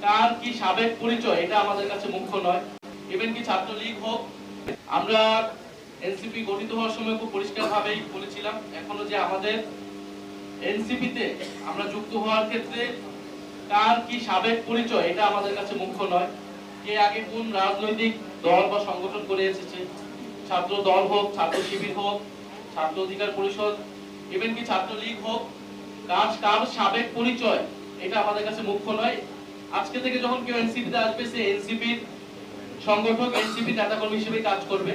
কার কি সাবেক পরিচয় এটা আমাদের কাছে মুখ্য নয়। ইভেন কি ছাত্রলীগ হোক, আমরা এনসিপি গঠিত হওয়ার সময় খুব পরিষ্কারভাবেই বলেছিলাম, এখনো যে আমাদের এনসিপিতে আমরা যুক্ত হওয়ার ক্ষেত্রে কার কি সাবেক পরিচয় এটা আমাদের কাছে মুখ্য নয়। কে আগে কোন রাজনৈতিক দল বা সংগঠন করে এসেছে, ছাত্র দল হোক, ছাত্র শিবির হোক, ছাত্র অধিকার পরিষদ, ইভেন কি ছাত্রলীগ হোক, কার সাবেক পরিচয় এটা আমাদের কাছে মুখ্য নয়। আজকে থেকে যখন কেউ এনসিপিতে আসবে, সে এনসিপির সংগঠক, এনসিপির নেতাকর্মী হিসেবে কাজ করবে,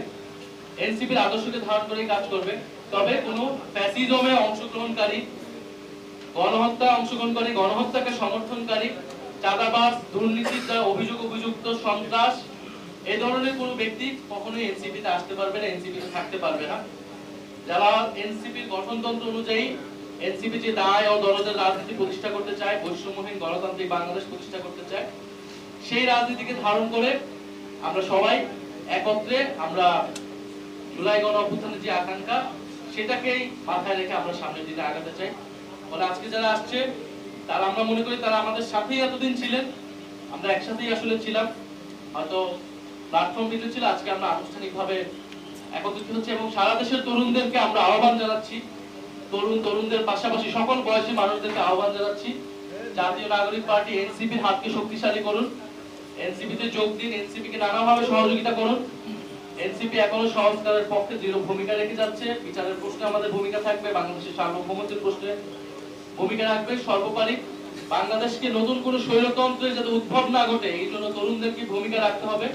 এনসিপির আদর্শকে ধারণ করে কাজ করবে। তবে কোনো ফ্যাসিজমে অংশগ্রহণকারী, গণহত্যায় অংশগ্রহণকারী, গণহত্যাকে সমর্থনকারী, চাঁদাবাজ, দুর্নীতির দ্বারা অভিযুক্ত সন্ত্রাস, এই ধরনের কোনো ব্যক্তি কখনোই এনসিপিতে আসতে পারবে না, এনসিপিতে থাকতে পারবে না। যারা এনসিপির গঠনতন্ত্র অনুযায়ী এনসিপি যে দায় ও দরদের রাজনীতি প্রতিষ্ঠা করতে চায়, বৈষম্যহীন গণতান্ত্রিক বাংলাদেশ প্রতিষ্ঠা করতে চায়, সেই রাজনীতিকে ধারণ করে আমরা সবাই একত্রে আমরা জুলাই গণ অভ্যুত্থানের যে আকাঙ্ক্ষা, সেটাকেই মাথায় রেখে আমরা সামনের দিকে আগাতে চাই। বলে আজকে যারা আসছে তারা, আমরা মনে করি তারা আমাদের সাথেই এতদিন ছিলেন, আমরা একসাথেই আসলে ছিলাম, হয়তো প্ল্যাটফর্ম দিতে ছিল, আজকে আমরা আনুষ্ঠানিকভাবে একত্রিত হচ্ছে এবং সারা দেশের তরুণদেরকে আমরা আহ্বান জানাচ্ছি, তরুণদের পাশাপাশি সকল বয়সী মানুষদেরকে আহ্বান জানাচ্ছি, জাতীয় নাগরিক পার্টি এনসিপির হাতকে শক্তিশালী করুন, এনসিপিতে যোগ দিন, এনসিপিকে নানাভাবে সহযোগিতা করুন। এনসিপি এখনো সংস্কারের পক্ষে দৃঢ় ভূমিকা রেখে যাচ্ছে, বিচারের প্রশ্নে আমাদের ভূমিকা থাকবে, বাংলাদেশের সার্বভৌমত্বের প্রশ্নে ভূমিকা রাখবে। সর্বোপরি বাংলাদেশকে নতুন কোনো স্বৈরতন্ত্রের যাতে উদ্ভব না ঘটে, এই জন্য তরুণদেরকে ভূমিকা রাখতে হবে।